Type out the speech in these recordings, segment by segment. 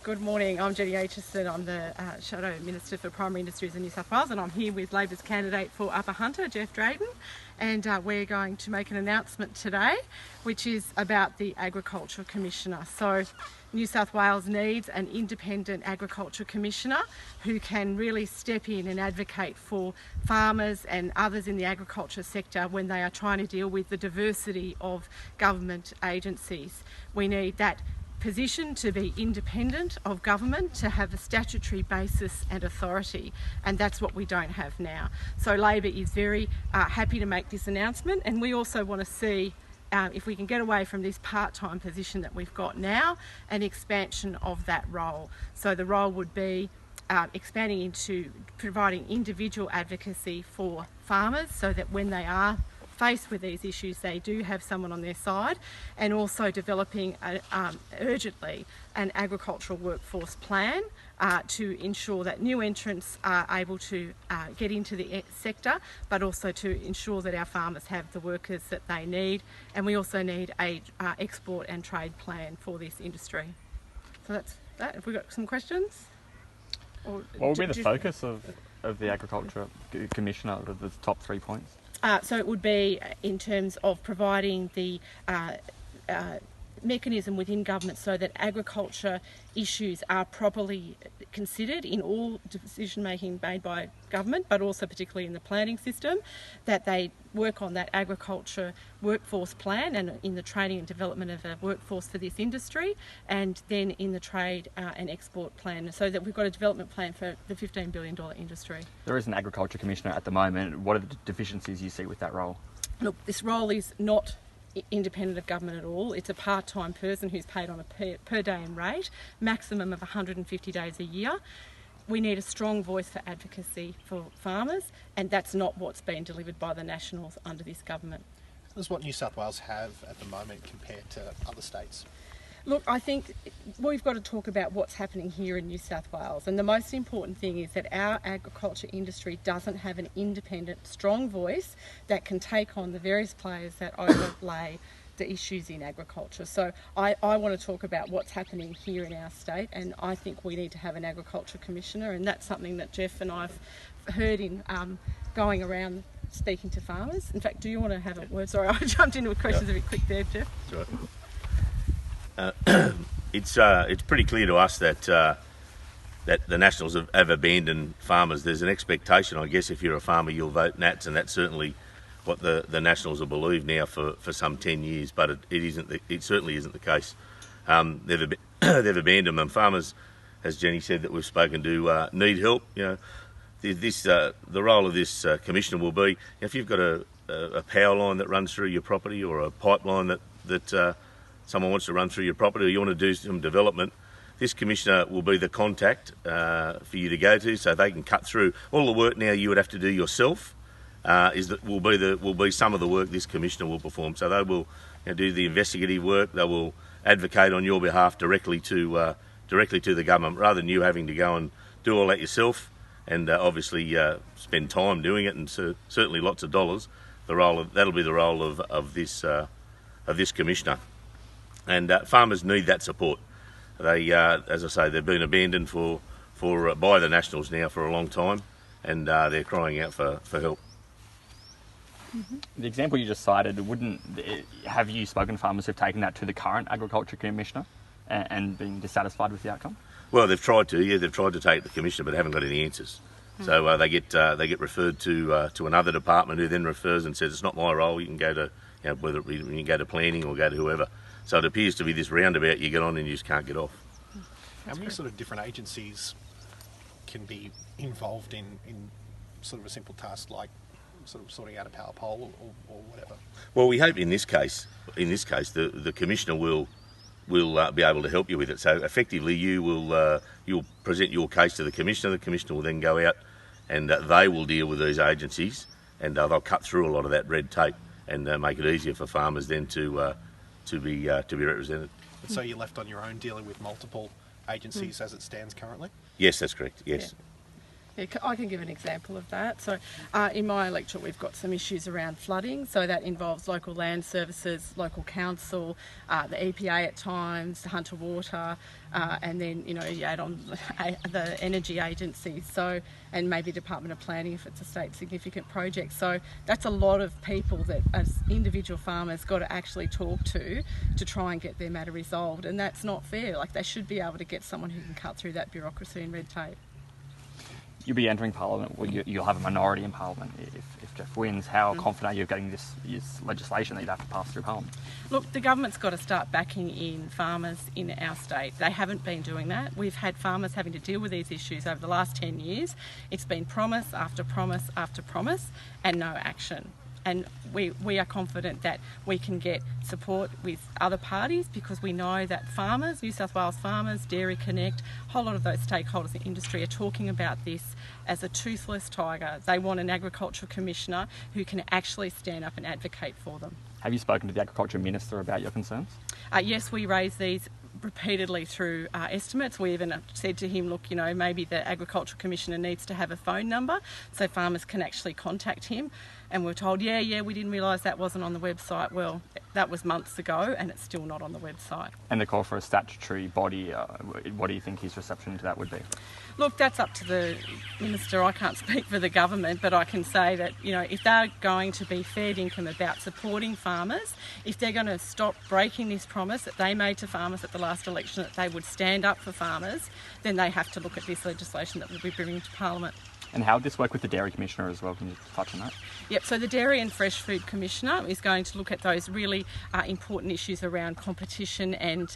Good morning, I'm Jenny Aitchison. I'm the Shadow Minister for Primary Industries in New South Wales, and I'm here with Labor's candidate for Upper Hunter, Jeff Drayden, and we're going to make an announcement today which is about the Agriculture Commissioner. So New South Wales needs an independent Agriculture Commissioner who can really step in and advocate for farmers and others in the agriculture sector when they are trying to deal with the diversity of government agencies. We need that position to be independent of government, to have a statutory basis and authority, and that's what we don't have now. So Labor is very happy to make this announcement, and we also want to see if we can get away from this part-time position that we've got now, an expansion of that role. So the role would be expanding into providing individual advocacy for farmers so that when they are faced with these issues, they do have someone on their side, and also developing urgently an agricultural workforce plan to ensure that new entrants are able to get into the sector, but also to ensure that our farmers have the workers that they need. And we also need a export and trade plan for this industry. So that's that. Have we got some questions? Or what will be the focus of the Agriculture Commissioner, the top 3 points? So it would be in terms of providing the mechanism within government so that agriculture issues are properly considered in all decision making made by government, but also particularly in the planning system, that they work on that agriculture workforce plan and in the training and development of a workforce for this industry, and then in the trade and export plan, so that we've got a development plan for the $15 billion industry. There is an Agriculture Commissioner at the moment. What are the deficiencies you see with that role? Look, this role is not independent of government at all. It's a part-time person who's paid on a per day rate, maximum of 150 days a year. We need a strong voice for advocacy for farmers, and that's not what's been delivered by the Nationals under this government. That's what New South Wales have at the moment compared to other states. Look, I think we've got to talk about what's happening here in New South Wales, and the most important thing is that our agriculture industry doesn't have an independent, strong voice that can take on the various players that overlay the issues in agriculture. So I want to talk about what's happening here in our state, and I think we need to have an Agriculture Commissioner, and that's something that Jeff and I've heard in going around speaking to farmers. In fact, do you want to have a word? Sorry, I jumped into questions a bit quick there, Jeff. That's right. It's pretty clear to us that the Nationals have abandoned farmers. There's an expectation, I guess, if you're a farmer, you'll vote Nats, and that's certainly what the Nationals have believed now for some 10 years. But it certainly isn't the case. They've abandoned them. Farmers, as Jenny said, that we've spoken to, need help. You know, the role of this commissioner will be, if you've got a power line that runs through your property, or a pipeline that someone wants to run through your property, or you want to do some development, this commissioner will be the contact for you to go to, so they can cut through all the work now you would have to do yourself. Will be some of the work this commissioner will perform. So they will do the investigative work. They will advocate on your behalf directly to the government, rather than you having to go and do all that yourself, and obviously spend time doing it, and certainly lots of dollars. That'll be the role of this commissioner. And farmers need that support. They, as I say, they've been abandoned by the Nationals now for a long time, and they're crying out for help. Mm-hmm. The example you just cited, have you spoken to farmers who've taken that to the current Agriculture Commissioner and been dissatisfied with the outcome? Well, they've tried to take it to the Commissioner, but haven't got any answers. So they get referred to another department, who then refers and says, it's not my role. You can go to whether you can go to planning or go to whoever. So it appears to be this roundabout you get on and you just can't get off. How many sort of different agencies can be involved in sort of a simple task like sort of sorting out a power pole or whatever? Well, we hope in this case the commissioner will be able to help you with it. So effectively, you'll present your case to the commissioner. The commissioner will then go out and they will deal with these agencies, and they'll cut through a lot of that red tape and make it easier for farmers then to be represented. So you're left on your own dealing with multiple agencies as it stands currently? Yes, that's correct. Yes. Yeah, I can give an example of that. So in my electorate we've got some issues around flooding, so that involves local land services, local council, the EPA at times, Hunter Water, and then you add on the energy agencies, so, and maybe Department of Planning if it's a state significant project. So that's a lot of people that as individual farmers got to actually talk to try and get their matter resolved, and that's not fair. Like, they should be able to get someone who can cut through that bureaucracy and red tape. You'll be entering Parliament, well, you'll have a minority in Parliament if Jeff wins. How confident are you of getting this legislation that you'd have to pass through Parliament? Look, the government's got to start backing in farmers in our state. They haven't been doing that. We've had farmers having to deal with these issues over the last 10 years. It's been promise after promise after promise and no action. And we are confident that we can get support with other parties, because we know that farmers, New South Wales farmers, Dairy Connect, a whole lot of those stakeholders in industry are talking about this as a toothless tiger. They want an agriculture commissioner who can actually stand up and advocate for them. Have you spoken to the Agriculture Minister about your concerns? Yes, we raise these repeatedly through estimates. We even said to him, look, maybe the Agriculture Commissioner needs to have a phone number so farmers can actually contact him. And we're told, yeah, we didn't realise that wasn't on the website. Well, that was months ago and it's still not on the website. And the call for a statutory body, what do you think his reception to that would be? Look, that's up to the Minister. I can't speak for the government, but I can say that, if they're going to be fair income about supporting farmers, if they're going to stop breaking this promise that they made to farmers at the last election that they would stand up for farmers, then they have to look at this legislation that we'll be bringing to Parliament. And how would this work with the Dairy Commissioner as well? Can you touch on that? Yep, so the Dairy and Fresh Food Commissioner is going to look at those really important issues around competition and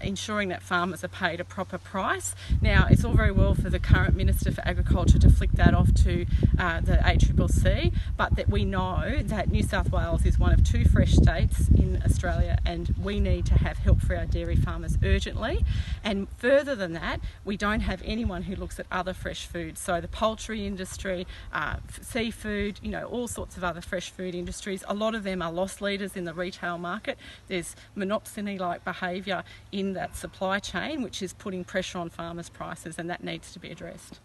ensuring that farmers are paid a proper price. Now, it's all very well for the current Minister for Agriculture to flick that off to the ACCC, but that we know that New South Wales is one of 2 fresh states in Australia, and we need to have help for our dairy farmers urgently. And further than that, we don't have anyone who looks at other fresh foods. So the poultry industry, seafood, all sorts of other fresh food industries. A lot of them are loss leaders in the retail market. There's monopsony-like behaviour in that supply chain, which is putting pressure on farmers' prices, and that needs to be addressed.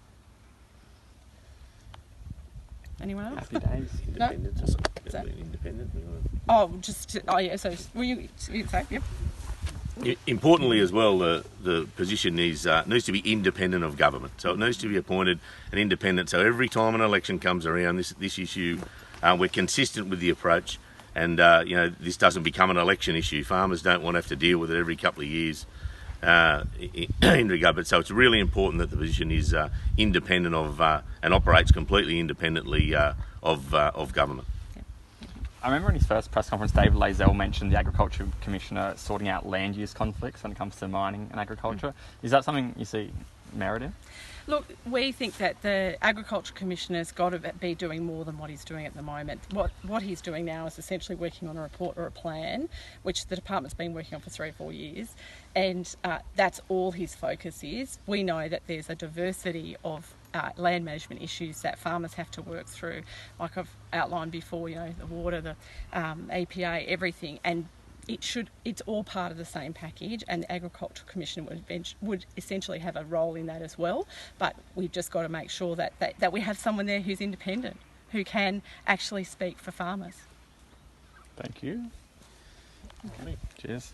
Anyone else? Happy days. Independent. No? Independent. So were you say? Yep. Importantly as well, the position needs to be independent of government. So it needs to be appointed and independent. So every time an election comes around, this issue, we're consistent with the approach, and this doesn't become an election issue. Farmers don't want to have to deal with it every couple of years in regard. But so it's really important that the position is independent of and operates completely independently of government. I remember in his first press conference, David Lazell mentioned the Agriculture Commissioner sorting out land use conflicts when it comes to mining and agriculture. Is that something you see merit in? Look, we think that the Agriculture Commissioner's got to be doing more than what he's doing at the moment. What he's doing now is essentially working on a report or a plan, which the department's been working on for 3 or 4 years, and that's all his focus is. We know that there's a diversity of land management issues that farmers have to work through, like I've outlined before, the water, the EPA, everything, and it's all part of the same package, and the Agriculture Commissioner would essentially have a role in that as well. But we've just got to make sure that we have someone there who's independent, who can actually speak for farmers. Thank you. Okay. Cheers.